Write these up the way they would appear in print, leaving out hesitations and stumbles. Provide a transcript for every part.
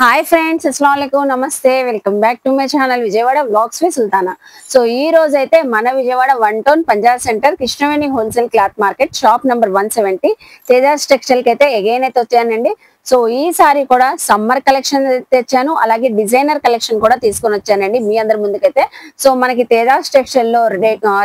Hi friends, అస్సలాముఅలైకుం, నమస్తే. Welcome back to my channel Vijayawada vlogs with Sultana. So ఈ రోజు అయితే మన Vijayawada 1 town Punjab centre Krishnaveni wholesale cloth market shop number 170 Tejas textile కి అయితే అగైన్ అయితే వచ్చానండి. సో ఈసారి కూడా సమ్మర్ కలెక్షన్ తెచ్చాను, అలాగే డిజైనర్ కలెక్షన్ కూడా తీసుకొని వచ్చానండి మీ అందరి ముందుకైతే. సో మనకి తేజాస్ టెక్స్టైల్ లో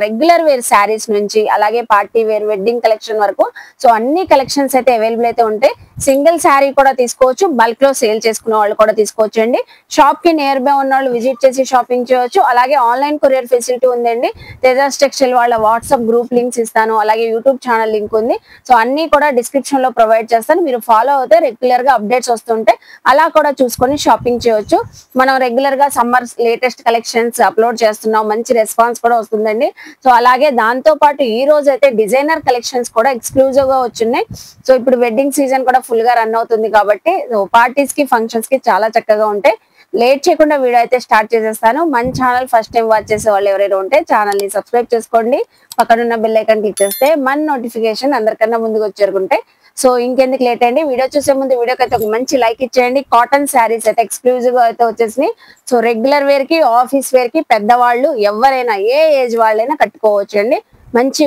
రెగ్యులర్ వేర్ శారీస్ నుంచి అలాగే పార్టీ వేర్, వెడ్డింగ్ కలెక్షన్ వరకు సో అన్ని కలెక్షన్స్ అయితే అవైలబుల్ అయితే ఉంటాయి. సింగిల్ శారీ కూడా తీసుకోవచ్చు, బల్క్ లో సేల్ చేసుకునే వాళ్ళు కూడా తీసుకోవచ్చు అండి. షాప్ కి నియర్ బై ఉన్న వాళ్ళు విజిట్ చేసి షాపింగ్ చేయవచ్చు. అలాగే ఆన్లైన్ కొరియర్ ఫెసిలిటీ ఉందండి. తేజాస్ టెక్స్టైల్ వాళ్ళ వాట్సాప్ గ్రూప్ లింక్స్ ఇస్తాను, అలాగే యూట్యూబ్ ఛానల్ లింక్ ఉంది. సో అన్ని కూడా డిస్క్రిప్షన్ లో ప్రొవైడ్ చేస్తాను, మీరు ఫాలో అవుతే రెగ్యులర్ గా అప్డేట్స్ వస్తుంటే అలా కూడా చూసుకొని షాపింగ్ చేయవచ్చు. మనం రెగ్యులర్ గా సమ్మర్ లేటెస్ట్ కలెక్షన్స్ అప్లోడ్ చేస్తున్నాం, మంచి రెస్పాన్స్ కూడా వస్తుందండి. సో అలాగే దాంతో పాటు ఈ రోజు అయితే డిజైనర్ కలెక్షన్స్ కూడా ఎక్స్క్లూజివ్ గా వచ్చున్నాయి. సో ఇప్పుడు వెడ్డింగ్ సీజన్ కూడా ఫుల్ గా రన్ అవుతుంది కాబట్టి పార్టీస్ కి, ఫంక్షన్స్ కి చాలా చక్కగా ఉంటాయి. లేట్ చేయకుండా వీడియో అయితే స్టార్ట్ చేసేస్తాను. మన ఛానల్ ఫస్ట్ టైం వాచ్ చేసే వాళ్ళు ఎవరైనా ఉంటే ఛానల్ ని సబ్స్క్రైబ్ చేసుకోండి, పక్కనున్న బెల్ ఐకాన్ క్లిక్ చేస్తే మన నోటిఫికేషన్ అందరికన్నా ముందుకు వచ్చేరుకుంటే. సో ఇంకెందుకు లేట్ అండి, వీడియో చూసే ముందు వీడియోకి అయితే ఒక మంచి లైక్ ఇచ్చేయండి. కాటన్ శారీస్ అయితే ఎక్స్క్లూజివ్ గా అయితే వచ్చేసినాయి. సో రెగ్యులర్ వేర్ కి, ఆఫీస్ వేర్ కి పెద్దవాళ్ళు ఎవరైనా ఏ ఏజ్ వాళ్ళైనా కట్టుకోవచ్చు అండి. మంచి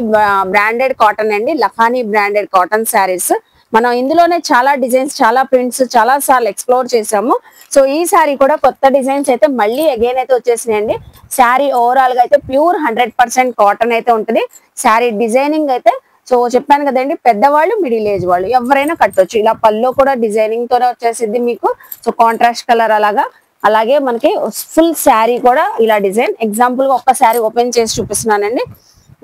బ్రాండెడ్ కాటన్ అండి, లఖానీ బ్రాండెడ్ కాటన్ శారీస్. మనం ఇందులోనే చాలా డిజైన్స్, చాలా ప్రింట్స్ చాలా సార్లు ఎక్స్ప్లోర్ చేసాము. సో ఈ సారీ కూడా కొత్త డిజైన్స్ అయితే మళ్ళీ అగైన్ అయితే వచ్చేసినాయండి. శారీ ఓవరాల్ గా అయితే ప్యూర్ 100% కాటన్ అయితే ఉంటుంది. శారీ డిజైనింగ్ అయితే సో చెప్పాను కదండి, పెద్దవాళ్ళు, మిడిల్ ఏజ్ వాళ్ళు ఎవరైనా కట్టొచ్చు. ఇలా పల్లో కూడా డిజైనింగ్ తోనే వచ్చేసింది మీకు. సో కాంట్రాస్ట్ కలర్ అలాగే మనకి ఫుల్ శారీ కూడా ఇలా డిజైన్. ఎగ్జాంపుల్ గా ఒక్క శారీ ఓపెన్ చేసి చూపిస్తున్నానండి.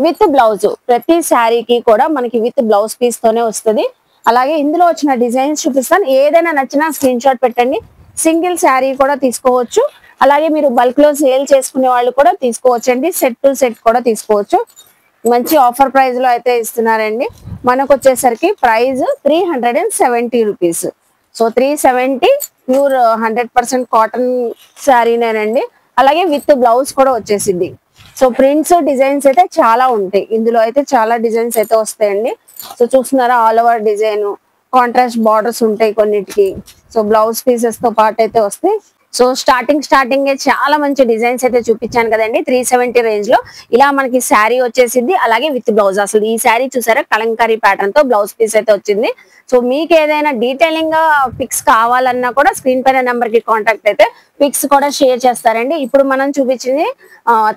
విత్ బ్లౌజ్, ప్రతి శారీకి కూడా మనకి విత్ బ్లౌజ్ పీస్ తోనే వస్తుంది. అలాగే ఇందులో వచ్చిన డిజైన్స్ చూపిస్తాను, ఏదైనా నచ్చినా స్క్రీన్ షాట్ పెట్టండి. సింగిల్ శారీ కూడా తీసుకోవచ్చు, అలాగే మీరు బల్క్ లో సేల్ చేసుకునే వాళ్ళు కూడా తీసుకోవచ్చు అండి. సెట్ టు సెట్ కూడా తీసుకోవచ్చు. మంచి ఆఫర్ ప్రైస్ లో అయితే ఇస్తున్నారండి. మనకు వచ్చేసరికి price 370 rupees. So 370 pure 100% cotton శారీనేనండి. అలాగే విత్ బ్లౌజ్ కూడా వచ్చేసింది. సో ప్రింట్స్, డిజైన్స్ అయితే చాలా ఉంటాయి ఇందులో, అయితే చాలా డిజైన్స్ అయితే వస్తాయండి. సో చూస్తున్నారా, all over design, contrast borders ఉంటాయి కొన్నిటికి. సో బ్లౌజ్ పీసెస్ తో పాటు అయితే వస్తాయి. సో స్టార్టింగ్ చాలా మంచి డిజైన్స్ అయితే చూపించాను కదండి. 370 రేంజ్ లో ఇలా మనకి శారీ వచ్చేసింది, అలాగే విత్ బ్లౌజ్. అసలు ఈ శారీ చూసారా, కలంకారీ ప్యాటర్న్ తో బ్లౌజ్ పీస్ అయితే వచ్చింది. సో మీకు ఏదైనా డీటెయిలింగ్ గా పిక్స్ కావాలన్నా కూడా స్క్రీన్ పైన నెంబర్ కి కాంటాక్ట్ అయితే పిక్స్ కూడా షేర్ చేస్తారండి. ఇప్పుడు మనం చూపించింది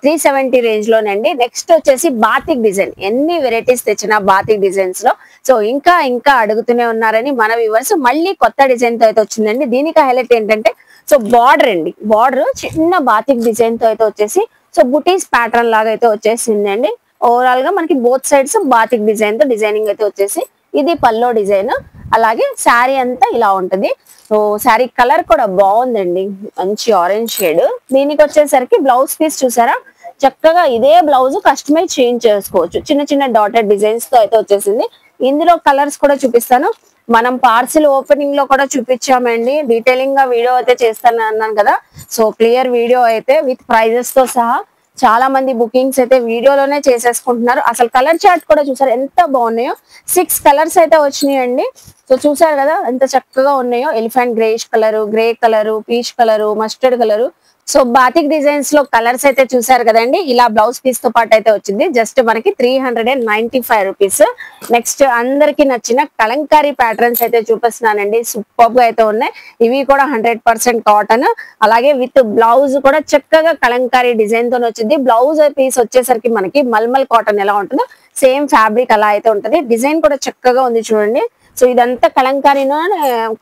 370 రేంజ్ లోనండి. నెక్స్ట్ వచ్చేసి బాతిక్ డిజైన్. ఎన్ని వెరైటీస్ తెచ్చినా బాతిక్ డిజైన్స్ లో సో ఇంకా అడుగుతూనే ఉన్నారని మన వ్యూవర్స్, మళ్ళీ కొత్త డిజైన్ తో అయితే వచ్చిందండి. దీనికి హైలైట్ ఏంటంటే సో బార్డర్ అండి, బార్డర్ చిన్న బాతిక్ డిజైన్ తో అయితే వచ్చేసి సో బుటీస్ ప్యాటర్న్ లాగా అయితే వచ్చేసిందండి. ఓవరాల్ గా మనకి బోత్ సైడ్స్ బాతిక్ డిజైన్ తో డిజైనింగ్ అయితే వచ్చేసి ఇది పల్లో డిజైన్. అలాగే శారీ అంతా ఇలా ఉంటది. సో శారీ కలర్ కూడా బాగుందండి, మంచి ఆరెంజ్ షేడ్. దీనికి వచ్చేసరికి బ్లౌజ్ పీస్ చూసారా, చక్కగా ఇదే బ్లౌజ్ కస్టమైజ్ చేంజ్ చేసుకోవచ్చు. చిన్న డాటెడ్ డిజైన్స్ తో అయితే వచ్చేసింది. ఇందులో కలర్స్ కూడా చూపిస్తాను. మనం పార్సిల్ ఓపెనింగ్ లో కూడా చూపించామండి, డీటెయిలింగ్ గా వీడియో అయితే చేస్తాను అన్నాను కదా. సో క్లియర్ వీడియో అయితే విత్ ప్రైజెస్ తో సహా చాలా మంది బుకింగ్స్ అయితే వీడియోలోనే చేసేసుకుంటున్నారు. అసలు కలర్ చార్ట్ కూడా చూసారు ఎంత బాగున్నాయో. 6 కలర్స్ అయితే వచ్చినాయండి. సో చూసారు కదా ఎంత చక్కగా ఉన్నాయో. Elephant greyish colour, grey colour, peach colour, mustard colour. So batik designs లో కలర్స్ అయితే చూసారు కదండి. ఇలా బ్లౌజ్ పీస్ తో పాటు అయితే వచ్చింది. జస్ట్ మనకి 395 రూపీస్. నెక్స్ట్ అందరికి నచ్చిన కలంకారీ ప్యాటర్న్స్ అయితే చూపిస్తున్నానండి. సూపర్ గా అయితే ఉన్నాయి. ఇవి కూడా 100% కాటన్, అలాగే విత్ బ్లౌజ్ కూడా చక్కగా కలంకారీ డిజైన్ తో వచ్చింది. బ్లౌజ్ పీస్ వచ్చేసరికి మనకి మల్మల్ కాటన్ ఎలా ఉంటుందో సేమ్ ఫ్యాబ్రిక్ అలా అయితే ఉంటది. డిజైన్ కూడా చక్కగా ఉంది చూడండి. సో ఇదంతా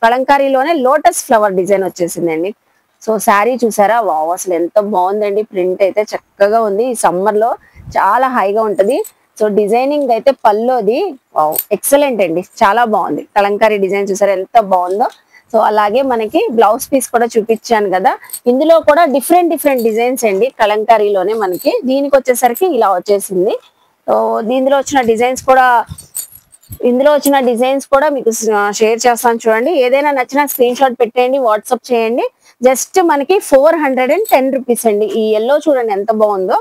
కలంకారీలోనే లోటస్ ఫ్లవర్ డిజైన్ వచ్చేసిందండి. సో శారీ చూసారా, వావ్ అసలు ఎంత బాగుందండి. ప్రింట్ అయితే చక్కగా ఉంది. ఈ సమ్మర్ లో చాలా హైగా ఉంటది. సో డిజైనింగ్ అయితే పల్లోది వావ్ ఎక్సలెంట్ అండి, చాలా బాగుంది. కలంకారీ డిజైన్ చూసారా ఎంత బాగుందో. సో అలాగే మనకి బ్లౌజ్ పీస్ కూడా చూపించాను కదా. ఇందులో కూడా డిఫరెంట్ డిజైన్స్ అండి కలంకారీలోనే మనకి. దీనికి వచ్చేసరికి ఇలా వచ్చేసింది. సో ఇందులో వచ్చిన డిజైన్స్ కూడా మీకు షేర్ చేస్తాను చూడండి. ఏదైనా నచ్చినా స్క్రీన్ షాట్ పెట్టేయండి, వాట్సాప్ చేయండి. జస్ట్ మనకి 410 రూపీస్ అండి. ఈ ఎల్లో చూడండి ఎంత బాగుందో.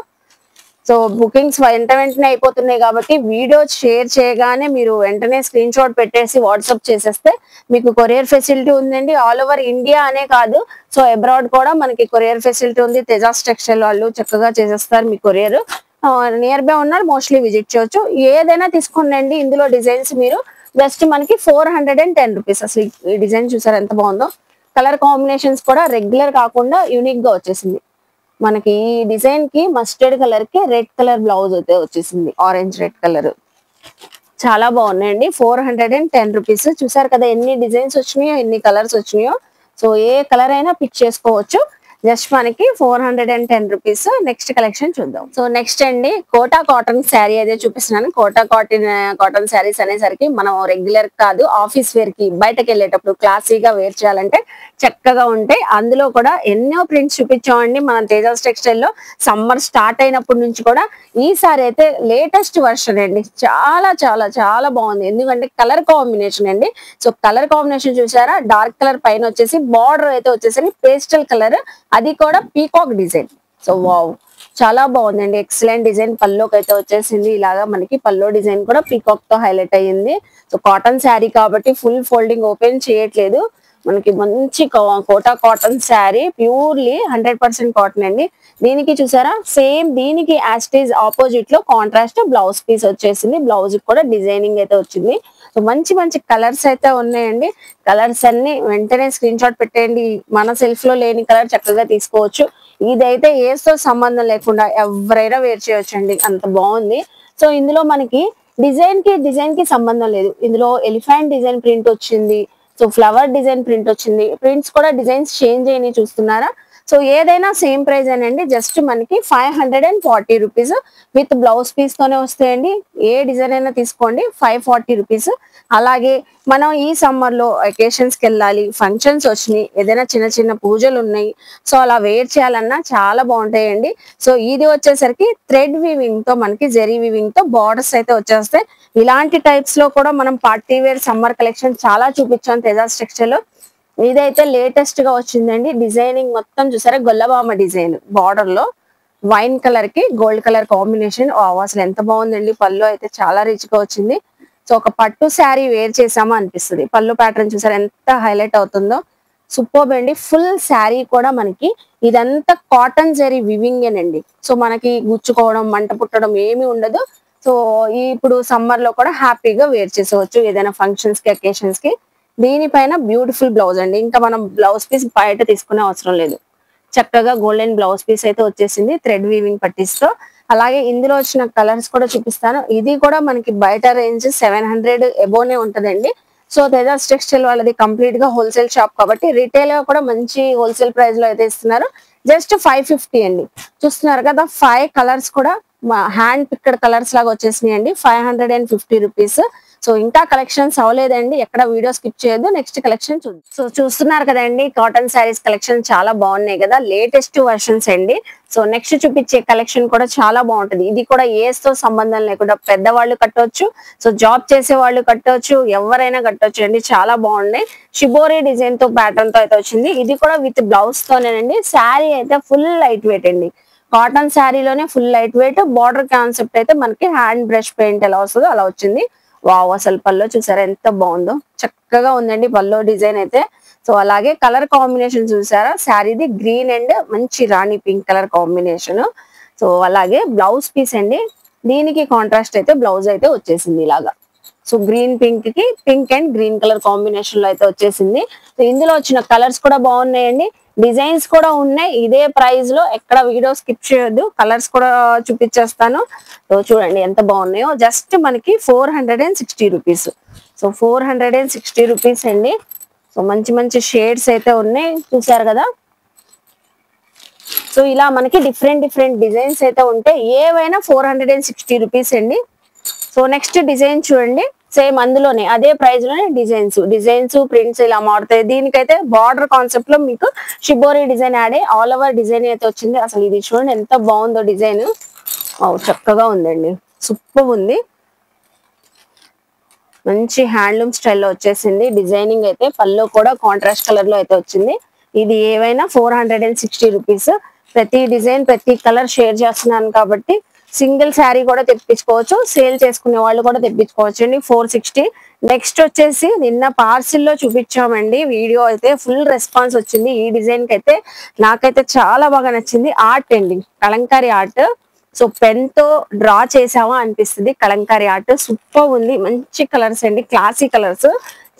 సో బుకింగ్స్ వెంటనే అయిపోతున్నాయి కాబట్టి వీడియో షేర్ చేయగానే మీరు వెంటనే స్క్రీన్ షాట్ పెట్టేసి వాట్సాప్ చేసేస్తే మీకు కొరియర్ ఫెసిలిటీ ఉందండి. ఆల్ ఓవర్ ఇండియా అనే కాదు, సో అబ్రాడ్ కూడా మనకి కొరియర్ ఫెసిలిటీ ఉంది. తేజాస్ టెక్స్టైల్ వాళ్ళు చక్కగా చేసేస్తారు మీ కొరియర్. నియర్ బై ఉన్నారు, మోస్ట్లీ విజిట్ చేయొచ్చు. ఏదైనా తీసుకోండి, ఇందులో డిజైన్స్ మీరు జస్ట్ మనకి 410 రూపీస్. అసలు ఈ డిజైన్ చూసారు ఎంత బాగుందో. కలర్ కాంబినేషన్స్ కూడా రెగ్యులర్ కాకుండా యూనిక్ గా వచ్చేసింది. మనకి ఈ డిజైన్ కి మస్టర్డ్ కలర్ కి రెడ్ కలర్ బ్లౌజ్ అయితే వచ్చేసింది, ఆరెంజ్ రెడ్ కలర్. చాలా బాగున్నాయండి. 410 రూపీస్. చూసారు కదా ఎన్ని డిజైన్స్ వచ్చినాయో, ఎన్ని కలర్స్ వచ్చినాయో. సో ఏ కలర్ అయినా పిక్ చేసుకోవచ్చు. జస్ట్ మనకి 410 రూపీస్. నెక్స్ట్ కలెక్షన్ చూద్దాం. సో నెక్స్ట్ అండి కోటా కాటన్ శారీ అయితే చూపిస్తున్నాను. కోటా కాటన్ శారీస్ అనేసరికి మనం రెగ్యులర్ కాదు, ఆఫీస్ వేర్ కి బయటకు వెళ్ళేటప్పుడు క్లాసీగా వేర్ చేయాలంటే చక్కగా ఉంటాయి. అందులో కూడా ఎన్నో ప్రింట్స్ చూపించామండి మనం తేజాస్ టెక్స్టైల్ లో. సమ్మర్ స్టార్ట్ అయినప్పటి నుంచి కూడా ఈసారి అయితే లేటెస్ట్ వర్షన్ అండి. చాలా చాలా చాలా బాగుంది. ఎందుకంటే కలర్ కాంబినేషన్ అండి. సో కలర్ కాంబినేషన్ చూసారా, డార్క్ కలర్ పైన వచ్చేసి బార్డర్ అయితే వచ్చేసి పేస్టల్ కలర్, అది కూడా పీకాక్ డిజైన్. సో వావ్, చాలా బాగుందండి. Excellent design. పల్లోకి అయితే వచ్చేసింది ఇలాగా. మనకి పల్లో డిజైన్ కూడా పీకాక్ తో హైలైట్ అయ్యింది. సో కాటన్ శారీ కాబట్టి ఫుల్ ఫోల్డింగ్ ఓపెన్ చేయట్లేదు. మనకి మంచి Kota cotton saree, purely 100% cotton అండి. దీనికి చూసారా సేమ్ దీనికి యాస్టీజ్ ఆపోజిట్ లో కాంట్రాస్ట్ బ్లౌజ్ పీస్ వచ్చేసింది. బ్లౌజ్ కూడా డిజైనింగ్ అయితే వచ్చింది. సో మంచి మంచి కలర్స్ అయితే ఉన్నాయండి. కలర్స్ అన్ని వెంటనే స్క్రీన్ షాట్ పెట్టేయండి. మన సెల్ఫ్ లో లేని కలర్ చక్కగా తీసుకోవచ్చు. ఇదైతే ఏస్తో సంబంధం లేకుండా ఎవరైనా వేర్ చేయొచ్చు అండి, అంత బాగుంది. సో ఇందులో మనకి డిజైన్ కి సంబంధం లేదు. ఇందులో ఎలిఫెంట్ డిజైన్ ప్రింట్ వచ్చింది. సో ఫ్లవర్ డిజైన్ ప్రింట్ వచ్చింది. ప్రింట్స్ కూడా డిజైన్స్ చేంజ్ అయినాయి చూస్తున్నారా. సో ఏదైనా సేమ్ ప్రైస్ అండి. జస్ట్ మనకి 540 రూపీస్ విత్ బ్లౌజ్ పీస్ తోనే వస్తాయండి. ఏ డిజైన్ అయినా తీసుకోండి, 540 రూపీస్. అలాగే మనం ఈ సమ్మర్ లో అకేషన్స్ కి వెళ్ళాలి, ఫంక్షన్స్ వచ్చినాయి, ఏదైనా చిన్న చిన్న పూజలు ఉన్నాయి, సో అలా వేర్ చేయాలన్నా చాలా బాగుంటాయండి. సో ఇది వచ్చేసరికి థ్రెడ్ వీవింగ్ తో మనకి జెరీ వీవింగ్ తో బార్డర్స్ అయితే వచ్చేస్తాయి. ఇలాంటి టైప్స్ లో కూడా మనం పార్టీ వేర్ సమ్మర్ కలెక్షన్ చాలా చూపించాం తేజాస్ టెక్స్టైల్ లో. ఇదైతే లేటెస్ట్ గా వచ్చిందండి. డిజైనింగ్ మొత్తం చూసారా, గొల్లబామ డిజైన్ బార్డర్ లో వైన్ కలర్ కి గోల్డ్ కలర్ కాంబినేషన్. అసలు ఎంత బాగుందండి. పళ్ళు అయితే చాలా రిచ్ గా వచ్చింది. సో ఒక పట్టు శారీ వేర్ చేసామా అనిపిస్తుంది. పళ్ళు ప్యాటర్న్ చూసారా ఎంత హైలైట్ అవుతుందో. సూపర్బ్ అండి. ఫుల్ శారీ కూడా మనకి ఇదంతా కాటన్ జరీ వివింగ్ ఏనండి. సో మనకి గుచ్చుకోవడం, మంట పుట్టడం ఏమీ ఉండదు. సో ఇప్పుడు సమ్మర్ లో కూడా హ్యాపీగా వేర్ చేసేవచ్చు ఏదైనా ఫంక్షన్స్ కి, అకేషన్స్ కి. దీనిపైన బ్యూటిఫుల్ బ్లౌజ్ అండి. ఇంకా మనం బ్లౌజ్ పీస్ బయట తీసుకునే అవసరం లేదు. చక్కగా గోల్డెన్ బ్లౌజ్ పీస్ అయితే వచ్చేసింది థ్రెడ్ వీవింగ్ పట్టీస్తో. అలాగే ఇందులో వచ్చిన కలర్స్ కూడా చూపిస్తాను. ఇది కూడా మనకి బయట రేంజ్ 700 ఎబోనే ఉంటదండి. సో తేజాస్ టెక్స్టైల్ వాళ్ళది కంప్లీట్ గా హోల్సేల్ షాప్ కాబట్టి రిటైల్ గా కూడా మంచి హోల్సేల్ ప్రైస్ లో అయితే ఇస్తున్నారు. జస్ట్ 550 అండి. చూస్తున్నారు కదా 5 కలర్స్ కూడా హ్యాండ్ పిక్డ్ కలర్స్ లాగా వచ్చేసినాయి అండి. 550 రూపీస్. సో ఇంకా కలెక్షన్స్ అవ్వలేదండి, ఎక్కడ వీడియో స్కిప్ చేయొద్దు. నెక్స్ట్ కలెక్షన్ చూద్దాం. సో చూస్తున్నారు కదండి కాటన్ శారీస్ కలెక్షన్ చాలా బాగున్నాయి కదా, లేటెస్ట్ వర్షన్స్ అండి. సో నెక్స్ట్ చూపించే కలెక్షన్ కూడా చాలా బాగుంటది. ఇది కూడా ఏజ్ తో సంబంధం లేకుండా పెద్దవాళ్ళు కట్టవచ్చు, సో జాబ్ చేసే వాళ్ళు కట్టవచ్చు, ఎవరైనా కట్టవచ్చు అండి. చాలా బాగున్నాయి. షిబోరి డిజైన్ తో ప్యాటర్న్ తో అయితే వచ్చింది. ఇది కూడా విత్ బ్లౌజ్ తోనేనండి. శారీ అయితే ఫుల్ లైట్ వెయిట్ అండి. కాటన్ శారీలోనే full light weight. Border concept అయితే మనకి హ్యాండ్ బ్రష్ పెయింట్ ఎలా వస్తుందో అలా వచ్చింది. వావ్, అసలు పల్లో చూసారా ఎంత బాగుందో, చక్కగా ఉందండి పల్లో డిజైన్ అయితే. సో అలాగే కలర్ కాంబినేషన్ చూసారా, శారీది గ్రీన్ అండ్ మంచి రాణి పింక్ కలర్ కాంబినేషన్. సో అలాగే బ్లౌజ్ పీస్ అండి. దీనికి కాంట్రాస్ట్ అయితే బ్లౌజ్ అయితే వచ్చేసింది ఇలాగా. సో గ్రీన్ పింక్ కి pink and green colour combination లో అయితే వచ్చేసింది. సో ఇందులో వచ్చిన కలర్స్ కూడా బాగున్నాయండి, డిజైన్స్ కూడా ఉన్నాయి. ఇదే ప్రైస్ లో ఎక్కడ వీడియో స్కిప్ చేయొద్దు, కలర్స్ కూడా చూపించేస్తాను. సో చూడండి ఎంత బాగున్నాయో. జస్ట్ మనకి 460 రూపీస్. సో 460 రూపీస్ అండి. సో మంచి మంచి షేడ్స్ అయితే ఉన్నాయి, చూసారు కదా. సో ఇలా మనకి డిఫరెంట్ డిజైన్స్ అయితే ఉంటాయి. ఏవైనా 460 రూపీస్ అండి. సో నెక్స్ట్ డిజైన్ చూడండి, సేమ్ అందులోనే అదే ప్రైస్ లోనే డిజైన్స్ ప్రింట్స్ ఇలా మారుతాయి. దీనికైతే బార్డర్ కాన్సెప్ట్ లో మీకు షిబోరి డిజైన్ యాడ్ అయ్యి ఆల్ ఓవర్ డిజైన్ అయితే వచ్చింది. అసలు ఇది చూడండి ఎంత బాగుందో డిజైన్. చక్కగా ఉందండి, సూపర్ ఉంది. మంచి హ్యాండ్లూమ్ స్టైల్లో వచ్చేసింది డిజైనింగ్ అయితే. పల్లో కూడా కాంట్రాస్ట్ కలర్ లో అయితే వచ్చింది. ఇది ఏవైనా 460 రూపీస్. ప్రతి డిజైన్ ప్రతి కలర్ షేర్ చేస్తున్నాను కాబట్టి సింగిల్ శారీ కూడా తెప్పించుకోవచ్చు, సేల్ చేసుకునే వాళ్ళు కూడా తెప్పించుకోవచ్చు అండి. 460. నెక్స్ట్ వచ్చేసి నిన్న పార్సిల్లో చూపించామండి, వీడియో అయితే ఫుల్ రెస్పాన్స్ వచ్చింది. ఈ డిజైన్ కి అయితే నాకైతే చాలా బాగా నచ్చింది. ఆర్ట్ అండి, కలంకారీ ఆర్ట్. సో పెన్ తో డ్రా చేసామా అనిపిస్తుంది. కలంకారీ ఆర్ట్ సూపర్ ఉంది, మంచి కలర్స్ అండి, క్లాసీ కలర్స్,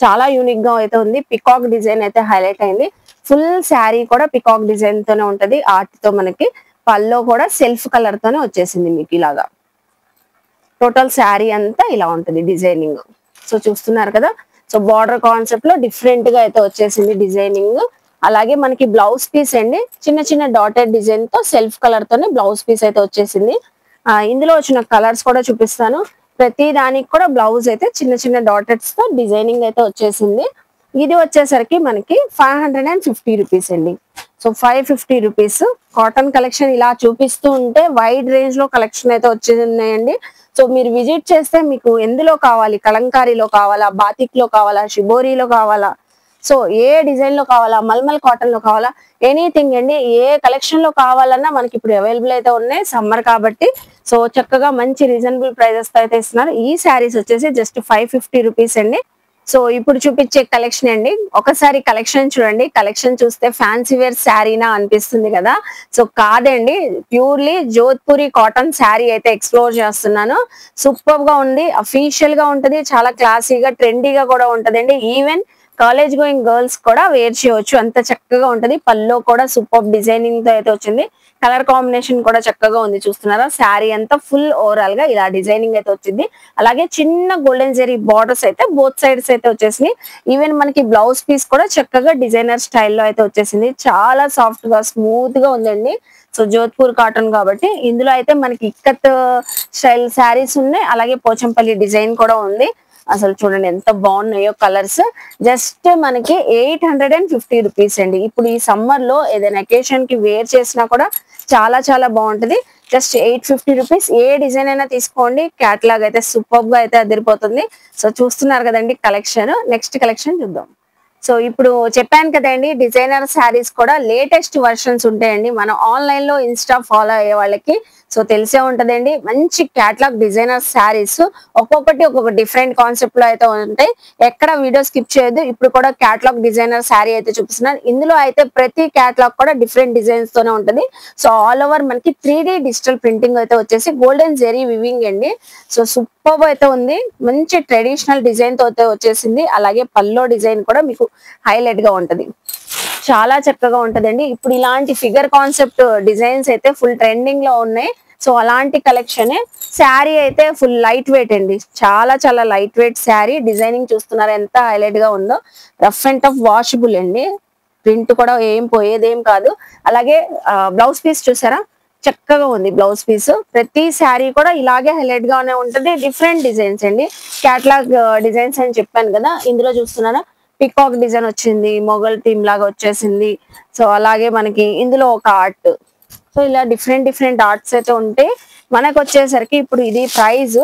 చాలా యూనిక్ గా అయితే ఉంది. పికాక్ డిజైన్ అయితే హైలైట్ అయింది. ఫుల్ శారీ కూడా పికాక్ డిజైన్ తోనే ఉంటది. ఆర్ట్ తో మనకి పల్లో కూడా సెల్ఫ్ కలర్ తోనే వచ్చేసింది మీకు ఇలాగా. టోటల్ శారీ అంతా ఇలా ఉంటది డిజైనింగ్. సో చూస్తున్నారు కదా. సో బార్డర్ కాన్సెప్ట్ లో డిఫరెంట్ గా అయితే వచ్చేసింది డిజైనింగ్. అలాగే మనకి బ్లౌజ్ పీస్ అండి, చిన్న చిన్న డాటెడ్ డిజైన్ తో సెల్ఫ్ కలర్ తోనే బ్లౌజ్ పీస్ అయితే వచ్చేసింది. ఇందులో వచ్చిన కలర్స్ కూడా చూపిస్తాను. ప్రతి దానికి కూడా బ్లౌజ్ అయితే చిన్న చిన్న డాటెడ్స్ తో డిజైనింగ్ అయితే వచ్చేసింది. ఇది వచ్చేసరికి మనకి 550 రూపీస్ అండి. So 550 rupees. కాటన్ కలెక్షన్ ఇలా చూపిస్తూ ఉంటే వైడ్ రేంజ్ లో కలెక్షన్ అయితే వచ్చేస్తున్నాయండి. సో మీరు విజిట్ చేస్తే మీకు ఎందులో కావాలి, కలంకారీలో కావాలా, బాతిక్ లో కావాలా, షిబోరీలో కావాలా, సో ఏ డిజైన్ లో కావాలా, మల్మల్ కాటన్ లో కావాలా, ఎనీథింగ్ అండి, ఏ కలెక్షన్ లో కావాలన్నా మనకి ఇప్పుడు అవైలబుల్ అయితే ఉన్నాయి. సమ్మర్ కాబట్టి సో చక్కగా మంచి రీజనబుల్ ప్రైజెస్ తో అయితే ఇస్తున్నారు. ఈ శారీస్ వచ్చేసి జస్ట్ 550 రూపీస్ అండి. సో ఇప్పుడు చూపించే కలెక్షన్ అండి, ఒకసారి కలెక్షన్ చూడండి. కలెక్షన్ చూస్తే ఫ్యాన్సీ వేర్ శారీనా అనిపిస్తుంది కదా. సో కాదండి, ప్యూర్లీ జోధ్పూరి కాటన్ శారీ అయితే ఎక్స్ప్లోర్ చేస్తున్నాను. సూపర్ గా ఉంది, అఫీషియల్ గా ఉంటది, చాలా క్లాసీగా ట్రెండీగా కూడా ఉంటదండి. ఈవెన్ కాలేజ్ గోయింగ్ గర్ల్స్ కూడా వేర్ చేయవచ్చు, అంత చక్కగా ఉంటది. పల్లో కూడా సూపర్ డిజైనింగ్ తో అయితే వచ్చింది. కలర్ కాంబినేషన్ కూడా చక్కగా ఉంది, చూస్తున్నారా. శారీ అంతా ఫుల్ ఓవరాల్ గా ఇలా డిజైనింగ్ అయితే వచ్చింది. అలాగే చిన్న గోల్డెన్ జెరీ బార్డర్స్ అయితే బోత్ సైడ్స్ అయితే వచ్చేసింది. ఈవెన్ మనకి బ్లౌజ్ పీస్ కూడా చక్కగా డిజైనర్ స్టైల్లో అయితే వచ్చేసింది. చాలా సాఫ్ట్ గా స్మూత్ గా ఉందండి. సో జోధ్పూర్ కాటన్ కాబట్టి ఇందులో అయితే మనకి ఇక్కత్ స్టైల్ శారీస్ ఉన్నాయి, అలాగే పోచంపల్లి డిజైన్ కూడా ఉంది. అసలు చూడండి ఎంత బాగున్నాయో కలర్స్. జస్ట్ మనకి 850 రూపీస్ అండి. ఇప్పుడు ఈ సమ్మర్ లో ఏదైనా అకేషన్ కి వేర్ చేసినా కూడా చాలా చాలా బాగుంటది. Just 850 rupees. ఏ డిజైన్ అయినా తీసుకోండి, క్యాటలాగ్ అయితే సూపర్ గా అయితే అదిరిపోతుంది. సో చూస్తున్నారు కదండి కలెక్షన్. నెక్స్ట్ కలెక్షన్ చూద్దాం. సో ఇప్పుడు చెప్పాను కదండి, డిజైనర్ శారీస్ కూడా లేటెస్ట్ వర్షన్స్ ఉంటాయండి. మనం ఆన్లైన్ లో ఇన్స్టా ఫాలో అయ్యే వాళ్ళకి సో తెలిసే ఉంటదండి. మంచి క్యాటలాగ్ డిజైనర్ శారీస్ ఒక్కొక్కటి ఒక్కొక్క డిఫరెంట్ కాన్సెప్ట్ లో అయితే ఉంటాయి. ఎక్కడ వీడియో స్కిప్ చేయొద్దు. ఇప్పుడు కూడా క్యాటలాగ్ డిజైనర్ శారీ అయితే చూపిస్తున్నారు. ఇందులో అయితే ప్రతి క్యాటలాగ్ కూడా డిఫరెంట్ డిజైన్స్ తోనే ఉంటది. సో ఆల్ ఓవర్ మనకి 3D డిజిటల్ ప్రింటింగ్ అయితే వచ్చేసి గోల్డెన్ జెరీ వివింగ్ అండి. సో సూపర్ అయితే ఉంది, మంచి ట్రెడిషనల్ డిజైన్ తో అయితే వచ్చేసింది. అలాగే పల్లో డిజైన్ కూడా మీకు హైలైట్ గా ఉంటది, చాలా చక్కగా ఉంటదండి. ఇప్పుడు ఇలాంటి ఫిగర్ కాన్సెప్ట్ డిజైన్స్ అయితే ఫుల్ ట్రెండింగ్ లో ఉన్నాయి. సో అలాంటి కలెక్షన్. శారీ అయితే ఫుల్ లైట్ వెయిట్ అండి, చాలా చాలా లైట్ వెయిట్ శారీ. డిజైనింగ్ చూస్తున్నారు ఎంత హైలైట్ గా ఉందో. రఫ్ అండ్ టఫ్ వాషబుల్ అండి, ప్రింట్ కూడా ఏం పోయేదేం కాదు. అలాగే బ్లౌజ్ పీస్ చూసారా, చక్కగా ఉంది బ్లౌజ్ పీస్. ప్రతి శారీ కూడా ఇలాగే హైలైట్ గానే ఉంటది. డిఫరెంట్ డిజైన్స్ అండి, క్యాటలాగ్ డిజైన్స్ అని చెప్పాను కదా. ఇందులో చూస్తున్నారా పికాక్ డిజైన్ వచ్చింది, మొగల్ థీమ్ లాగా వచ్చేసింది. సో అలాగే మనకి ఇందులో ఒక ఆర్ట్. సో ఇలా డిఫరెంట్ డిఫరెంట్ ఆర్ట్స్ అయితే ఉంటాయి. మనకు వచ్చేసరికి ఇప్పుడు ఇది ప్రైస్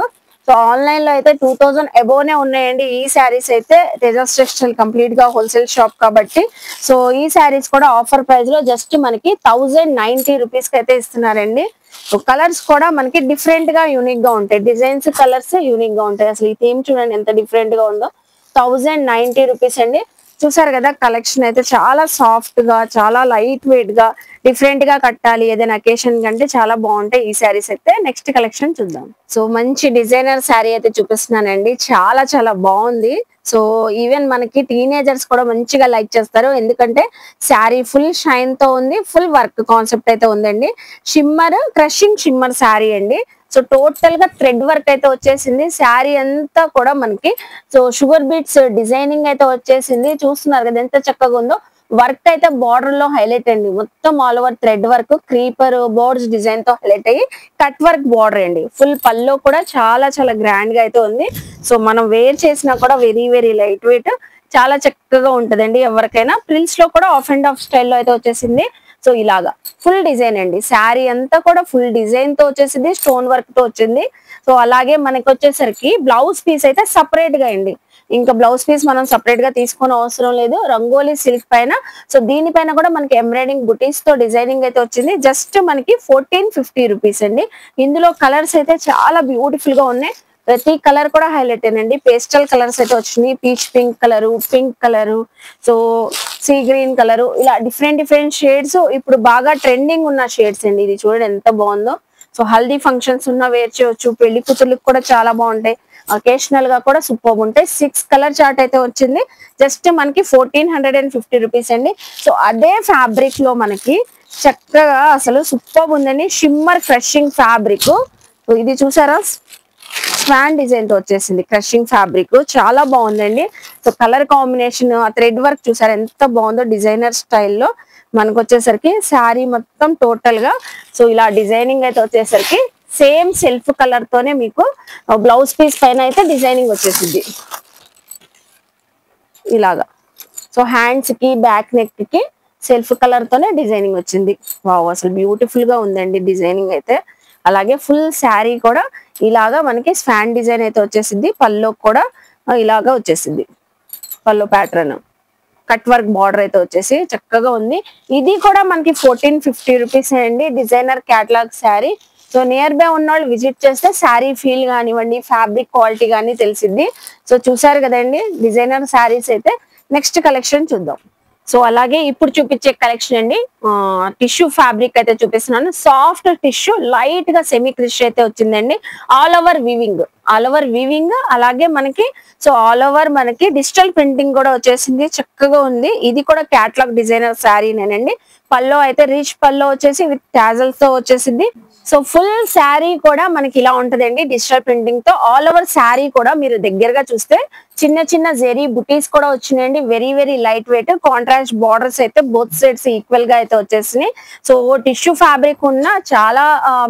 సో ఆన్లైన్ లో అయితే 2000 అబోవ్నే ఉన్నాయండి. ఈ శారీస్ అయితే తేజస్ టెక్స్టైల్ కంప్లీట్ గా హోల్సేల్ షాప్ కాబట్టి సో ఈ శారీస్ కూడా ఆఫర్ ప్రైస్ లో జస్ట్ మనకి 1090 రూపీస్ కి అయితే ఇస్తున్నారండి. సో కలర్స్ కూడా మనకి డిఫరెంట్ గా యూనిక్ గా ఉంటాయి, డిజైన్స్ కలర్స్ యూనిక్ గా ఉంటాయి. అసలు ఈ థీమ్ చూడండి ఎంత డిఫరెంట్ గా ఉందో. 1090 రూపీస్ అండి. చూసారు కదా కలెక్షన్ అయితే చాలా సాఫ్ట్ గా, చాలా లైట్ వెయిట్ గా, డిఫరెంట్ గా కట్టాలి ఏదైనా అకేషన్ కంటే చాలా బాగుంటాయి ఈ శారీస్ అయితే. నెక్స్ట్ కలెక్షన్ చూద్దాం. సో మంచి డిజైనర్ శారీ అయితే చూపిస్తున్నానండి, చాలా చాలా బాగుంది. సో ఈవెన్ మనకి టీనేజర్స్ కూడా మంచిగా లైక్ చేస్తారు, ఎందుకంటే శారీ ఫుల్ షైన్ తో ఉంది, ఫుల్ వర్క్ కాన్సెప్ట్ అయితే ఉందండి. షిమ్మర్, క్రషింగ్ షిమ్మర్ శారీ అండి. సో టోటల్ గా థ్రెడ్ వర్క్ అయితే వచ్చేసింది. శారీ అంతా కూడా మనకి సో షుగర్ బీట్స్ డిజైనింగ్ అయితే వచ్చేసింది. చూస్తున్నారు కదా ఎంత చక్కగా ఉందో. వర్క్ అయితే బార్డర్ లో హైలైట్ అండి, మొత్తం all over thread work, creeper boards design తో హైలైట్ అయ్యి కట్ వర్క్ బార్డర్ అండి. ఫుల్ పల్లో కూడా చాలా చాలా గ్రాండ్ గా అయితే ఉంది. సో మనం వేర్ చేసినా కూడా వెరీ వెరీ లైట్ వెయిట్, చాలా చక్కగా ఉంటదండి ఎవరికైనా. ప్రిల్స్ లో కూడా ఆఫ్ అండ్ ఆఫ్ స్టైల్లో అయితే వచ్చేసింది. సో ఇలాగా ఫుల్ డిజైన్ అండి, శారీ అంతా కూడా ఫుల్ డిజైన్ తో వచ్చేసింది, స్టోన్ వర్క్ తో వచ్చింది. సో అలాగే మనకి వచ్చేసరికి బ్లౌజ్ పీస్ అయితే సపరేట్ గా అండి. ఇంకా బ్లౌజ్ పీస్ మనం సపరేట్ గా తీసుకొని అవసరం లేదు. రంగోలీ సిల్క్ పైన సో దీనిపైన కూడా మనకి ఎంబ్రాయిడింగ్ బుటీస్ తో డిజైనింగ్ అయితే వచ్చింది. జస్ట్ మనకి 1450 రూపీస్ అండి. ఇందులో కలర్స్ అయితే చాలా బ్యూటిఫుల్ గా ఉన్నాయి. ప్రతి కలర్ కూడా హైలైట్ అండి. పేస్టల్ కలర్స్ అయితే వచ్చినాయి. Peach pink colour, pink colour, so sea green colour, ఇలా డిఫరెంట్ షేడ్స్ ఇప్పుడు బాగా ట్రెండింగ్ ఉన్న షేడ్స్ అండి. ఇది చూడండి ఎంత బాగుందో. సో హల్దీ ఫంక్షన్స్ ఉన్న వేర్ చేయొచ్చు. పెళ్లి కూతుర్లకు కూడా చాలా బాగుంటాయి. అకేషనల్ గా కూడా సూపర్ ఉంటాయి. 6 కలర్ చార్ట్ అయితే వచ్చింది. జస్ట్ మనకి 1450 రూపీస్ అండి. సో అదే ఫ్యాబ్రిక్ లో మనకి చక్కగా అసలు సూపర్ ఉందండి. Shimmer crushing fabric. ఇది చూసారా, స్వాన్ డిజైన్ తో వచ్చేసింది. క్రషింగ్ ఫ్యాబ్రిక్ చాలా బాగుందండి. సో కలర్ కాంబినేషన్, ఆ థ్రెడ్ వర్క్ చూసారా ఎంత బాగుందో. డిజైనర్ స్టైల్లో మనకు వచ్చేసరికి శారీ మొత్తం టోటల్ గా సో ఇలా డిజైనింగ్ అయితే వచ్చేసరికి సేమ్ సెల్ఫ్ కలర్ తోనే మీకు బ్లౌజ్ పీస్ పైన అయితే డిజైనింగ్ వచ్చేసింది ఇలాగా. సో హ్యాండ్స్ కి, బ్యాక్ నెక్ కి సెల్ఫ్ కలర్ తోనే డిజైనింగ్ వచ్చింది. వావ్, అసలు బ్యూటిఫుల్ గా ఉందండి డిజైనింగ్ అయితే. అలాగే ఫుల్ శారీ కూడా ఇలాగా మనకి స్వాన్ డిజైన్ అయితే వచ్చేసింది. పల్లో కూడా ఇలాగా వచ్చేసింది. పల్లో ప్యాటర్న్ కట్ వర్క్ బార్డర్ అయితే వచ్చేసి చక్కగా ఉంది. ఇది కూడా మనకి 1450 రూపీస్ అండి. Designer catalogue sari. So near by ఉన్న వాళ్ళు విజిట్ చేస్తే శారీ ఫీల్ కానివ్వండి, ఫ్యాబ్రిక్ క్వాలిటీ కానీ తెలిసింది. సో చూసారు కదండి డిజైనర్ శారీస్ అయితే. నెక్స్ట్ కలెక్షన్ చూద్దాం. సో అలాగే ఇప్పుడు చూపించే కలెక్షన్ అండి టిష్యూ ఫ్యాబ్రిక్ అయితే చూపిస్తున్నాను. సాఫ్ట్ టిష్యూ, లైట్ గా సెమీ క్రిష్ అయితే వచ్చిందండి. ఆల్ ఓవర్ వీవింగ్ అలాగే మనకి సో ఆల్ ఓవర్ మనకి డిజిటల్ ప్రింటింగ్ కూడా వచ్చేసింది. చక్కగా ఉంది. ఇది కూడా క్యాటలాగ్ డిజైనర్ శారీనేనండి. పల్లో అయితే రిచ్ పల్లో వచ్చేసి విత్ టాజల్స్ తో వచ్చేసింది. సో ఫుల్ శారీ కూడా మనకి ఇలా ఉంటదండి డిజిటల్ ప్రింటింగ్ తో. ఆల్ ఓవర్ శారీ కూడా మీరు దగ్గరగా చూస్తే చిన్న జెరీ బుటీస్ కూడా వచ్చినాయండి. Very light weight. Contrast borders అయితే బోత్ సైడ్స్ ఈక్వల్ గా అయితే వచ్చేసినాయి. సో టిష్యూ ఫ్యాబ్రిక్ ఉన్న చాలా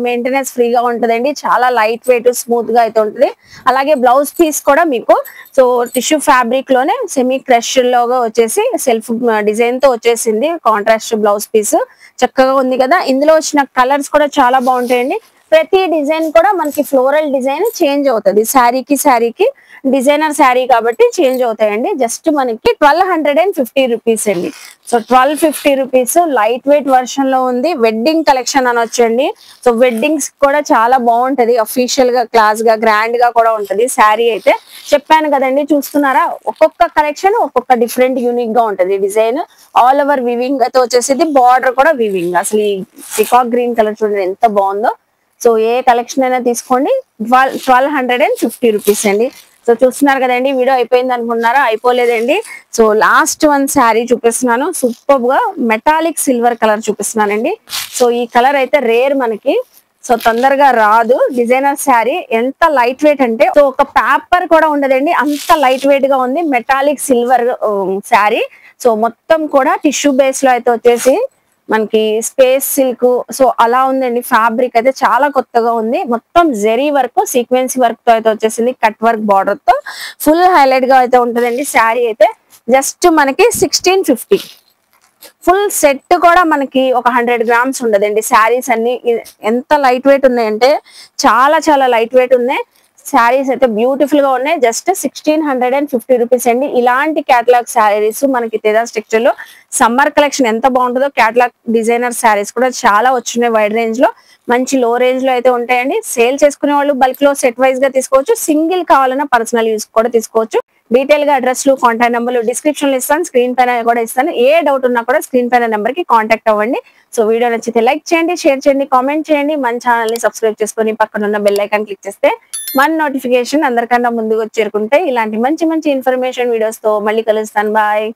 మెయింటెనెన్స్ ఫ్రీగా ఉంటదండి. చాలా లైట్ వెయిట్, స్మూత్ గా అయితే ఉంటుంది. అలాగే బ్లౌజ్ పీస్ కూడా మీకు సో టిష్యూ ఫ్యాబ్రిక్ లోనే సెమీ క్రష్ లోగా వచ్చేసి సెల్ఫ్ డిజైన్ తో వచ్చేసింది. కాంట్రాస్ట్ బ్లౌజ్ పీస్ చక్కగా ఉంది కదా. ఇందులో వచ్చిన కలర్స్ కూడా చాలా బాగుంటాయండి. ప్రతి డిజైన్ కూడా మనకి ఫ్లోరల్ డిజైన్ చేంజ్ అవుతుంది. శారీకి డిజైనర్ శారీ కాబట్టి చేంజ్ అవుతాయండి. జస్ట్ మనకి 1250 రూపీస్ అండి. So 1250 rupees light weight version లో ఉంది. వెడ్డింగ్ కలెక్షన్ అనొచ్చండి. సో వెడ్డింగ్స్ కూడా చాలా బాగుంటది. అఫీషియల్ గా, క్లాస్ గా, గ్రాండ్ గా కూడా ఉంటది. శారీ అయితే చెప్పాను కదండి, చూస్తున్నారా ఒక్కొక్క కలెక్షన్ ఒక్కొక్క డిఫరెంట్ యూనిక్ గా ఉంటది. డిజైన్ ఆల్ ఓవర్ వివింగ్ అయితే వచ్చేసింది. బార్డర్ కూడా వివింగ్. అసలు ఈ పికాక్ గ్రీన్ కలర్ చూడండి ఎంత బాగుందో. సో ఏ కలెక్షన్ అయినా తీసుకోండి. 1250 రూపీస్ అండి. సో చూస్తున్నారు కదండి. వీడియో అయిపోయింది అనుకున్నారా? అయిపోలేదండి. సో లాస్ట్ వన్ శారీ చూపిస్తున్నాను. సూపర్ గా మెటాలిక్ సిల్వర్ కలర్ చూపిస్తున్నానండి. సో ఈ కలర్ అయితే రేర్ మనకి. సో తొందరగా రాదు. డిజైనర్ శారీ ఎంత లైట్ వెయిట్ అంటే సో ఒక పేపర్ కూడా ఉండదండి, అంత లైట్ వెయిట్ గా ఉంది. Metallic silver sari. సో మొత్తం కూడా టిష్యూ బేస్ లో అయితే వచ్చేసి మనకి స్పేస్ సిల్క్ సో అలా ఉందండి. ఫ్యాబ్రిక్ అయితే చాలా కొత్తగా ఉంది. మొత్తం జెరీ వర్క్, సీక్వెన్సీ వర్క్ తో అయితే వచ్చేసింది. కట్ వర్క్ బార్డర్ తో ఫుల్ హైలైట్ గా అయితే ఉంటదండి. శారీ అయితే జస్ట్ మనకి 1650. ఫుల్ సెట్ కూడా మనకి ఒక 100 గ్రామ్స్ ఉండదండి. శారీస్ అన్ని ఎంత లైట్ వెయిట్ ఉన్నాయంటే చాలా లైట్ వెయిట్ ఉన్నాయి. శారీస్ అయితే బ్యూటిఫుల్ గా ఉన్నాయి. జస్ట్ 1650 రూపీస్ అండి. ఇలాంటి క్యాటలాగ్ శారీస్ మనకి తేజాస్ టెక్స్టైల్ లో సమ్మర్ కలెక్షన్ ఎంత బాగుంటుందో. క్యాటలాగ్ డిజైనర్ శారీస్ కూడా చాలా వచ్చినాయి. వైడ్ రేంజ్ లో, మంచి లో రేంజ్ లో అయితే ఉంటాయండి. సేల్ చేసుకునే వాళ్ళు బల్క్ లో సెట్ వైజ్ గా తీసుకోవచ్చు. సింగిల్ కావాలన్నా పర్సనల్ యూస్ కూడా తీసుకోవచ్చు. డీటెయిల్ గా అడ్రస్లు, కాంటాక్ట్ నెంబర్లు డిస్క్రిప్షన్ లో ఇస్తాను, స్క్రీన్ పైన కూడా ఇస్తాను. ఏ డౌట్ ఉన్నా కూడా స్క్రీన్ పైన నెంబర్ కి కాంటాక్ట్ అవ్వండి. సో వీడియో నచ్చితే లైక్ చేయండి, షేర్ చేయండి, కామెంట్ చేయండి. మన ఛానల్ ని సబ్స్క్రైబ్ చేసుకొని పక్కన ఉన్న బెల్ ఐకాన్ క్లిక్ చేస్తే మన నోటిఫికేషన్ అందరికన్నా ముందుకు చేరుకుంటే ఇలాంటి మంచి ఇన్ఫర్మేషన్ వీడియోస్ తో మళ్ళీ కలుస్తాను. బాయ్.